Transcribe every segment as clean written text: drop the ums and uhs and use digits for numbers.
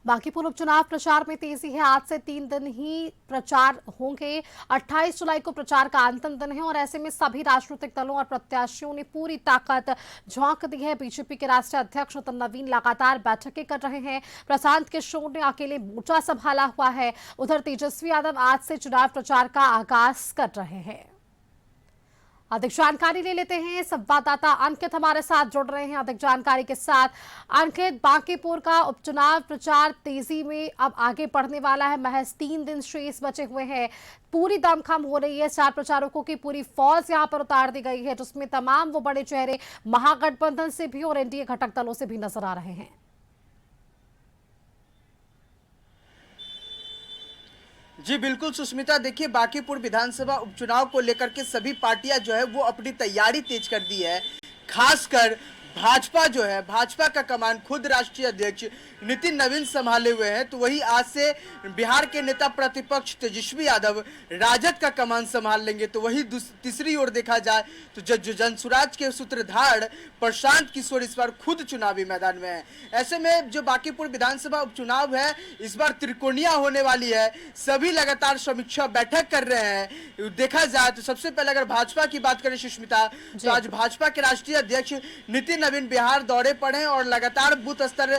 बांकीपुर उपचुनाव प्रचार में तेजी है। आज से 3 दिन ही प्रचार होंगे। 28 जुलाई को प्रचार का अंतिम दिन है और ऐसे में सभी राजनीतिक दलों और प्रत्याशियों ने पूरी ताकत झोंक दी है। बीजेपी के राष्ट्रीय अध्यक्ष नितिन नवीन लगातार बैठकें कर रहे हैं। प्रशांत किशोर ने अकेले मोर्चा संभाला हुआ है। उधर तेजस्वी यादव आज से चुनाव प्रचार का आगाज कर रहे हैं। अधिक जानकारी ले लेते हैं, संवाददाता अंकित हमारे साथ जुड़ रहे हैं अधिक जानकारी के साथ। अंकित, बांकीपुर का उपचुनाव प्रचार तेजी में अब आगे बढ़ने वाला है। महज 3 दिन शेष बचे हुए हैं। पूरी दमखम हो रही है। स्टार प्रचारकों की पूरी फौज यहां पर उतार दी गई है, जिसमें तमाम वो बड़े चेहरे महागठबंधन से भी और एनडीए घटक दलों से भी नजर आ रहे हैं। जी बिल्कुल सुष्मिता, देखिए बांकीपुर विधानसभा उपचुनाव को लेकर के सभी पार्टियां जो है वो अपनी तैयारी तेज कर दी है। खासकर भाजपा जो है, भाजपा का कमान खुद राष्ट्रीय अध्यक्ष नितिन नवीन संभाले हुए हैं। तो वही आज से बिहार के नेता प्रतिपक्ष तेजस्वी यादव राजद का कमान संभाल लेंगे। तो वही तीसरी ओर देखा जाए तो जो जनसुराज के सूत्रधार प्रशांत किशोर इस बार खुद चुनावी मैदान में है। ऐसे में जो बांकीपुर विधानसभा उपचुनाव है इस बार त्रिकोणीय होने वाली है। सभी लगातार समीक्षा बैठक कर रहे हैं। देखा जाए तो सबसे पहले अगर भाजपा की बात करें सुष्मिता, तो आज भाजपा के राष्ट्रीय अध्यक्ष नितिन नवीन बिहार दौरे पर हैं और लगातार बूथ स्तर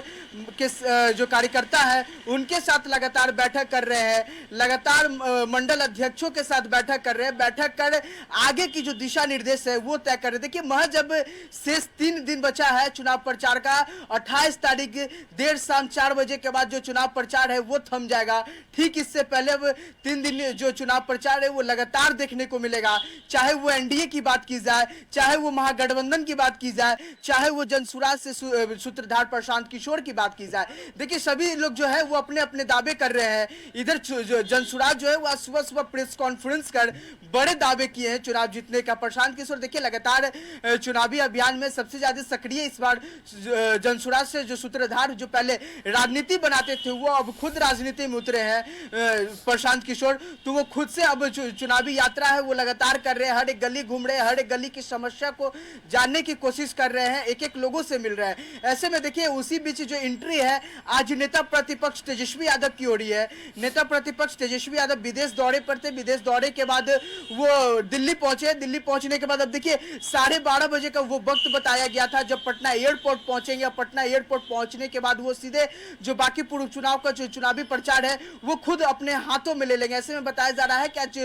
के जो कार्यकर्ता है उनके साथ लगातार बैठक कर रहे हैं। लगातार मंडल अध्यक्षों के साथ बैठक कर रहे हैं। बैठक कर आगे की जो दिशा निर्देश है वो तय कर रहे हैं। देखिए महज अब शेष 3 दिन बचा है चुनाव प्रचार का। 28 तारीख देर शाम 4 बजे के बाद जो चुनाव प्रचार है वो थम जाएगा। ठीक इससे पहले अब 3 दिन जो चुनाव प्रचार है वो लगातार देखने को मिलेगा। चाहे वो एनडीए की बात की जाए, चाहे वो महागठबंधन की बात की जाए, चाहे वो जनसुराज से सूत्रधार प्रशांत किशोर की बात की जाए। देखिए सभी लोग जो है वो अपने अपने दावे कर रहे हैं। इधर जनसुराज जो है वो सुबह सुबह प्रेस कॉन्फ्रेंस कर बड़े दावे किए हैं चुनाव जीतने का। प्रशांत किशोर देखिए लगातार चुनावी अभियान में सबसे ज्यादा सक्रिय इस बार जनसुराज से जो सूत्रधार जो पहले राजनीति बनाते थे वो अब खुद राजनीति में उतरे हैं प्रशांत किशोर। तो वो खुद से अब चुनावी यात्रा है वो लगातार कर रहे हैं। हर एक गली घूम रहे हैं, हर एक गली की समस्या को जानने की कोशिश कर रहे हैं, एक एक लोगों से मिल रहे हैं। ऐसे में देखिए उसी बीच जो एंट्री है आज नेता प्रतिपक्ष तेजस्वी यादव की हो रही है। नेता प्रतिपक्ष तेजस्वी यादव विदेश दौरे पर थे। विदेश दौरे के बाद वो दिल्ली पहुंचे। दिल्ली पहुंचने के बाद अब देखिए 12:30 बजे का वो वक्त बताया गया था जब पटना एयरपोर्ट पहुंचेंगे। पटना एयरपोर्ट पहुंचने के बाद वो सीधे जो बांकीपुर उपचुनाव का जो चुनावी प्रचार है वो खुद अपने हाथों में ले लेंगे। ऐसे में बताया जा रहा है कि आज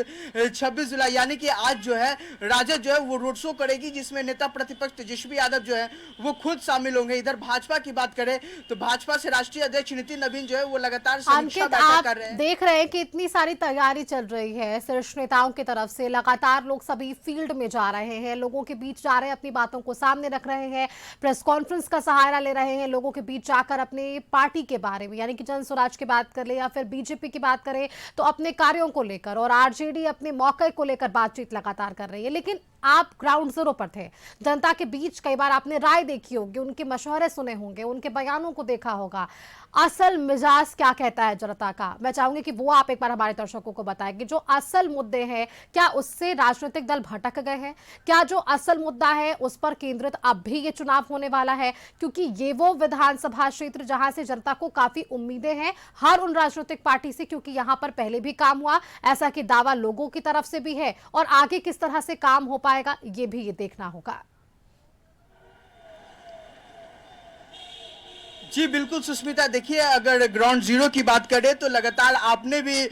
26 जुलाई यानी कि आज जो है राजद जो है वो रोड शो करेगी, जिसमें नेता प्रतिपक्ष तेजस्वी यादव जो है वो खुद शामिल होंगे। इधर भाजपा की बात करें तो भाजपा से राष्ट्रीय अध्यक्ष नितिन नवीन जो है वो लगातार समीक्षा बैठक कर रहे हैं। देख रहे हैं कि इतनी सारी तैयारी चल रही है शीर्ष नेताओं की तरफ से। लगातार लोग सभी फील्ड में जा रहे हैं, लोगों के बीच जा रहे हैं, अपनी बातों को सामने रख रहे हैं, प्रेस कॉन्फ्रेंस का सहारा ले रहे हैं, लोगों के बीच जाकर अपने पार्टी के बारे में यानी कि जनसुराज की बात कर ले या फिर बीजेपी की बात करें तो अपने कार्यों को लेकर, और आरजेडी अपने मौके को लेकर बातचीत लगातार कर रही है। लेकिन आप ग्राउंड जीरो पर थे, जनता के बीच कई बार आपने राय देखी होगी, उनके मशवरे सुने होंगे, उनके बयानों को देखा होगा। असल मिजाज क्या कहता है जनता का, मैं चाहूंगी कि वो आप एक बार हमारे दर्शकों को बताएं कि जो असल मुद्दे हैं क्या उससे राजनीतिक दल भटक गए हैं, क्या जो असल मुद्दा है उस पर केंद्रित अब भी ये चुनाव होने वाला है, क्योंकि ये वो विधानसभा क्षेत्र जहां से जनता को काफी उम्मीदें हैं हर उन राजनीतिक पार्टी से, क्योंकि यहां पर पहले भी काम हुआ ऐसा कि दावा लोगों की तरफ से भी है और आगे किस तरह से काम हो पाएगा ये भी ये देखना होगा। जी बिल्कुल सुष्मिता, देखिए अगर ग्राउंड जीरो की बात करें तो लगातार आपने भी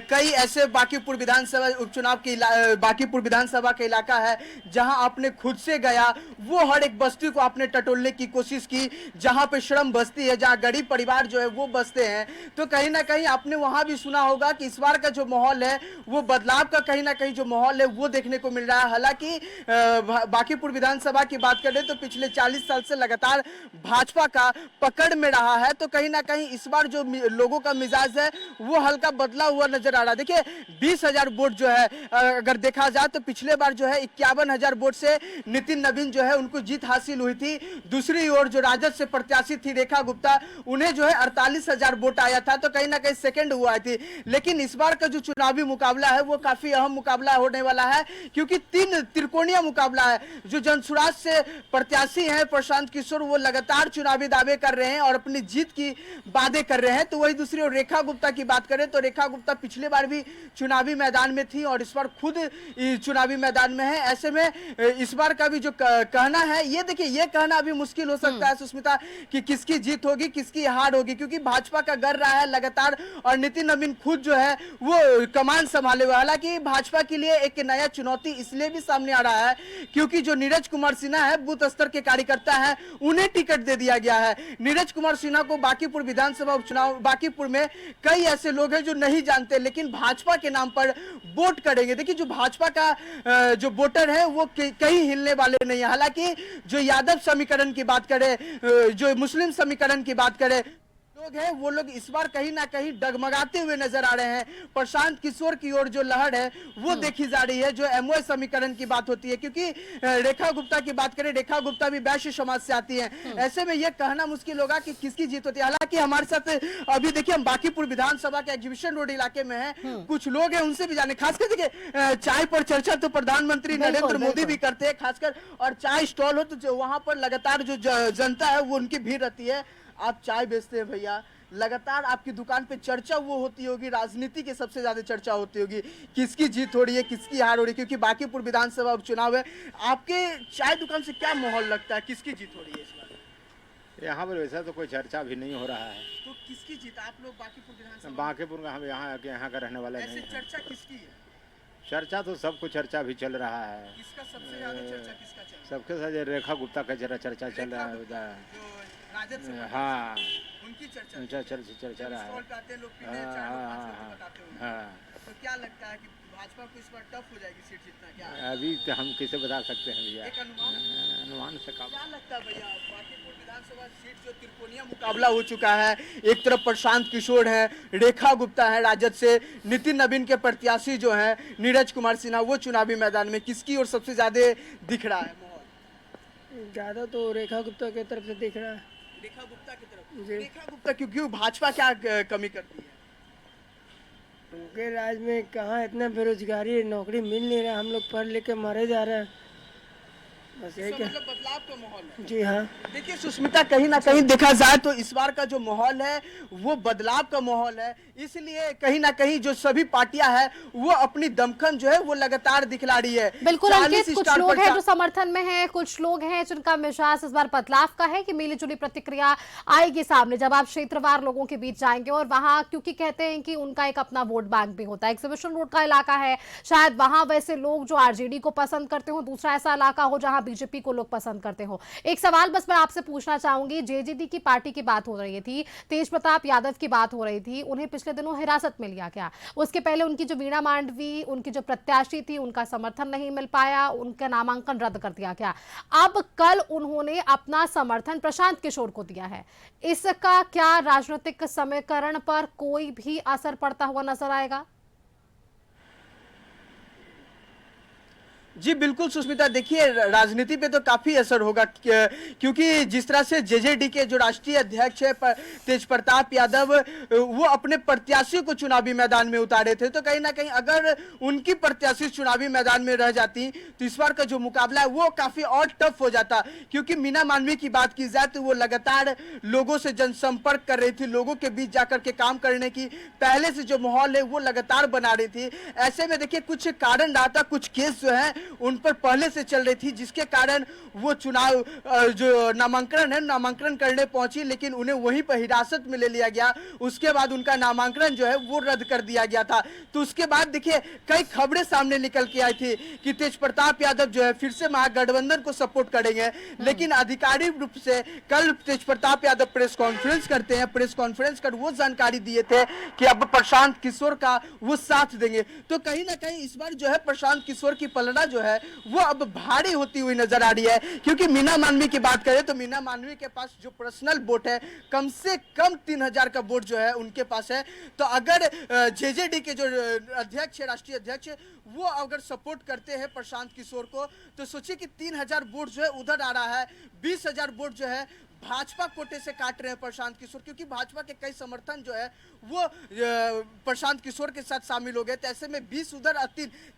कई ऐसे बांकीपुर विधानसभा उपचुनाव के बांकीपुर विधानसभा का इलाका है जहां आपने खुद से गया, वो हर एक बस्ती को आपने टटोलने की कोशिश की, जहां पे श्रम बस्ती है, जहां गरीब परिवार जो है वो बसते हैं। तो कहीं ना कहीं आपने वहां भी सुना होगा कि इस बार का जो माहौल है वो बदलाव का कहीं ना कहीं जो माहौल है वो देखने को मिल रहा है। हालांकि बांकीपुर विधानसभा की बात करें तो पिछले 40 साल से लगातार भाजपा का पकड़ में रहा है, तो कहीं ना कहीं इस बार जो लोगों का मिजाज है वो हल्का बदला हुआ नजर आ रहा है। देखिए 20,000 वोट जो है अगर देखा जाए तो पिछले बार जो है 51,000 वोट से नितिन नवीन जो है उनको जीत हासिल हुई थी। दूसरी ओर जो राजद से प्रत्याशी थी रेखा गुप्ता, उन्हें जो है 48,000 वोट आया था, तो कहीं ना कहीं सेकंड हुआ थी। लेकिन इस बार का जो चुनावी मुकाबला है वो काफी अहम मुकाबला होने वाला है, क्योंकि 3 त्रिकोणीय मुकाबला है। जो जनसुराज से प्रत्याशी है प्रशांत किशोर वो लगातार चुनावी दावे कर रहे हैं हैं और अपनी जीत की वादे कर रहे हैं। तो वही दूसरी ओर रेखा गुप्ता की बात करें तो रेखा गुप्ता पिछले बार भी चुनावी मैदान में थी और इस बार खुद चुनावी मैदान में है। ऐसे में इस बार का भी जो कहना है, ये देखिए, ये कहना अभी मुश्किल हो सकता है सुष्मिता कि किसकी जीत होगी किसकी हार होगी, क्योंकि भाजपा का गर रहा है लगातार और नितिन नवीन खुद जो है वो कमान संभाले हुए। हालांकि भाजपा के लिए एक नया चुनौती इसलिए भी सामने आ रहा है क्योंकि जो नीरज कुमार सिन्हा है, बूथ स्तर के कार्यकर्ता है, उन्हें टिकट दे दिया गया है। नीरज कुमार सिन्हा को बांकीपुर विधानसभा उपचुनाव, बांकीपुर में कई ऐसे लोग हैं जो नहीं जानते लेकिन भाजपा के नाम पर वोट करेंगे। देखिए, जो भाजपा का जो वोटर है वो कहीं हिलने वाले नहीं है। हालांकि जो यादव समीकरण की बात करें, जो मुस्लिम समीकरण की बात करें, लोग हैं वो लोग इस बार कहीं ना कहीं डगमगाते हुए नजर आ रहे हैं। प्रशांत किशोर की ओर जो लहर है वो देखी जा रही है। जो एमओए समीकरण की बात होती है, क्योंकि रेखा गुप्ता की बात करें, रेखा गुप्ता भी वैश्य समाज से आती हैं। ऐसे में यह कहना मुश्किल होगा कि किसकी जीत होती है। हालांकि हमारे साथ अभी देखिए, हम बांकीपुर विधानसभा के एग्जीबिशन रोड इलाके में हैं, कुछ लोग हैं, उनसे भी जाने। खासकर देखिए, चाय पर चर्चा तो प्रधानमंत्री नरेंद्र मोदी भी करते हैं खासकर, और चाय स्टॉल हो तो वहां पर लगातार जो जनता है वो उनकी भीड़ रहती है। आप चाय बेचते हैं भैया, लगातार आपकी दुकान पे चर्चा वो होती होगी, राजनीति की सबसे ज्यादा चर्चा होती होगी, किसकी जीत हो रही है किसकी हार हो रही है, क्योंकि बांकीपुर विधानसभा उपचुनाव है। आपके चाय दुकान से क्या माहौल लगता है, किसकी जीत हो रही है इस बार? यहाँ पर वैसा तो कोई चर्चा भी नहीं हो रहा है। तो किसकी जीत? आप लोग बांकीपुर विधानसभा, बांकीपुर का हम यहाँ का रहने वाले नहीं हैं। चर्चा किसकी है? चर्चा तो सबको चर्चा भी चल रहा है। किसका सबसे ज्यादा चर्चा किसका चल रहा है? सबके साथ रेखा गुप्ता का जरा चर्चा चल रहा है उधर। राजद से, हाँ, उनकी चर्चा चर्चा रहा है। करते हैं लोग, पीते हैं चाय, लोग खासकर तो बताते होंगे। हाँ, तो क्या लगता है कि भाजपा को इस बार टफ हो जाएगी सीट जीतना? क्या अभी तो हम कैसे बता सकते हैं भैया, एक अनुमान? अनुमान से कम। क्या लगता है भैया, बांकीपुर विधानसभा सीट जो त्रिकोणीय मुकाबला हो चुका है, एक तरफ प्रशांत किशोर है, रेखा गुप्ता है राजद से, नितिन नवीन के प्रत्याशी जो है नीरज कुमार सिन्हा, वो चुनावी मैदान में, किसकी ओर सबसे ज्यादा दिख रहा है माहौल? ज्यादा तो रेखा गुप्ता की तरफ से दिख रहा है। रेखा गुप्ता की तरफ? रेखा गुप्ता क्यों? भाजपा क्या कमी करती है? उनके राज में कहाँ इतना बेरोजगारी है, नौकरी मिल नहीं रहा, हम लोग पढ़ लिख के मारे जा रहे हैं, बस यही क्या। मतलब बदलाव का माहौल है। जी हाँ। देखिए सुष्मिता, कहीं ना कहीं देखा जाए तो इस बार का जो माहौल है वो बदलाव का माहौल है, इसलिए कहीं ना कहीं जो सभी पार्टियां हैं वो अपनी दमखम जो है वो लगातार दिखला रही है। बिल्कुल अंकित, कुछ लोग हैं जो समर्थन में हैं, कुछ लोग हैं जिनका मिजाज इस बार बदलाव का है कि मिली जुली प्रतिक्रिया आएगी सामने जब आप क्षेत्रवार लोगों के बीच जाएंगे। और वहां क्योंकि कहते हैं कि उनका एक अपना वोट बैंक भी होता है, एग्जीबिशन रोड का इलाका है, शायद वहां वैसे लोग जो आरजेडी को पसंद करते हो, दूसरा ऐसा इलाका हो जहां बीजेपी को लोग पसंद करते हो। एक सवाल बस मैं आपसे पूछना चाहूंगी, जेजेडी की पार्टी की बात हो रही थी, तेज प्रताप यादव की बात हो रही थी, उन्हें पिछले दिनों हिरासत में लिया गया। उसके पहले उनकी जो वीणा मांडवी, उनकी जो प्रत्याशी थी, उनका समर्थन नहीं मिल पाया, उनका नामांकन रद्द कर दिया गया। अब कल उन्होंने अपना समर्थन प्रशांत किशोर को दिया है। इसका क्या राजनीतिक समीकरण पर कोई भी असर पड़ता हुआ नजर आएगा? जी बिल्कुल सुष्मिता, देखिए राजनीति पे तो काफी असर होगा, क्योंकि जिस तरह से जेजेडी के जो राष्ट्रीय अध्यक्ष है तेज प्रताप यादव, वो अपने प्रत्याशी को चुनावी मैदान में उतारे थे, तो कहीं ना कहीं अगर उनकी प्रत्याशी चुनावी मैदान में रह जाती तो इस बार का जो मुकाबला है वो काफी और टफ हो जाता। क्योंकि मीना मांडवी की बात की जाए तो वो लगातार लोगों से जनसंपर्क कर रही थी, लोगों के बीच जाकर के काम करने की पहले से जो माहौल है वो लगातार बना रही थी। ऐसे में देखिए कुछ कारण रहा था, कुछ केस जो है उन पर पहले से चल रही थी, जिसके कारण वो चुनाव जो नामांकन है, नामांकन करने पहुंची, लेकिन उन्हें वहीं पर हिरासत में ले लिया गया। उसके बाद उनका नामांकन जो है वो रद्द कर दिया गया था। तो उसके बाद देखिए कई खबरें सामने निकल के आई थी कि तेज प्रताप यादव जो है फिर से महागठबंधन को सपोर्ट करेंगे, लेकिन आधिकारिक रूप से कल तेज प्रताप यादव प्रेस कॉन्फ्रेंस करते हैं, प्रेस कॉन्फ्रेंस कर वो जानकारी दिए थे कि अब प्रशांत किशोर का वो साथ देंगे। तो कहीं ना कहीं इस बार जो है प्रशांत किशोर की पलड़ा जो है वो अब भारी होती हुई नजर आ रही है। क्योंकि मीना मांडवी की बात करें तो मीना मांडवी के पास जो पर्सनल वोट है कम से कम 3000 का वोट जो है उनके पास है। तो अगर जेजेडी के जो अध्यक्ष है, राष्ट्रीय अध्यक्ष, वो अगर सपोर्ट करते हैं प्रशांत किशोर को, तो सोचिए कि 3000 वोट जो है उधर आ रहा है, 20,000 वोट जो है भाजपा कोटे से काट रहे हैं प्रशांत किशोर, क्योंकि भाजपा के कई समर्थन जो है वो प्रशांत किशोर के साथ शामिल हो गए। तो ऐसे में 20 उधर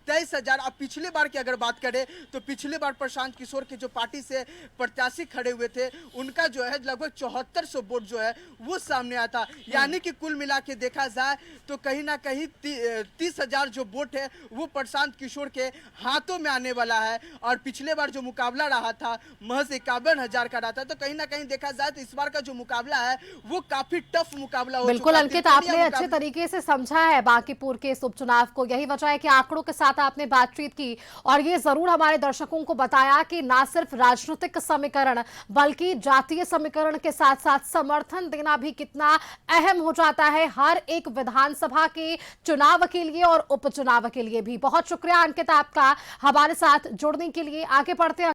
23,000। अब पिछली बार की अगर बात करें तो पिछली बार प्रशांत किशोर के जो पार्टी से प्रत्याशी खड़े हुए थे उनका जो है लगभग 7400 वोट जो है वो सामने आया था। यानी कि कुल मिला के देखा जाए तो कहीं ना कहीं 30,000 जो वोट है वो प्रशांत किशोर के हाथों में आने वाला है। और पिछले बार जो मुकाबला रहा था महज 51,000 का रहा था। तो कहीं ना कहीं देखा जाए तो इस बार का जो मुकाबला है वो काफी टफ मुकाबला हो बिल्कुल चुका है। अंकित, आपने अच्छे तरीके से समझा है बांकीपुर के इस उपचुनाव को। यही वजह है कि आंकड़ों के साथ आपने बातचीत की और ये जरूर हमारे दर्शकों को बताया कि ना सिर्फ राजनीतिक समीकरण बल्कि जातीय समीकरण के साथ साथ समर्थन देना भी कितना अहम हो जाता है हर एक विधानसभा के चुनाव के लिए और उपचुनाव के लिए भी। बहुत शुक्रिया अंकित आपका हमारे साथ जुड़ने के लिए। आगे बढ़ते हैं।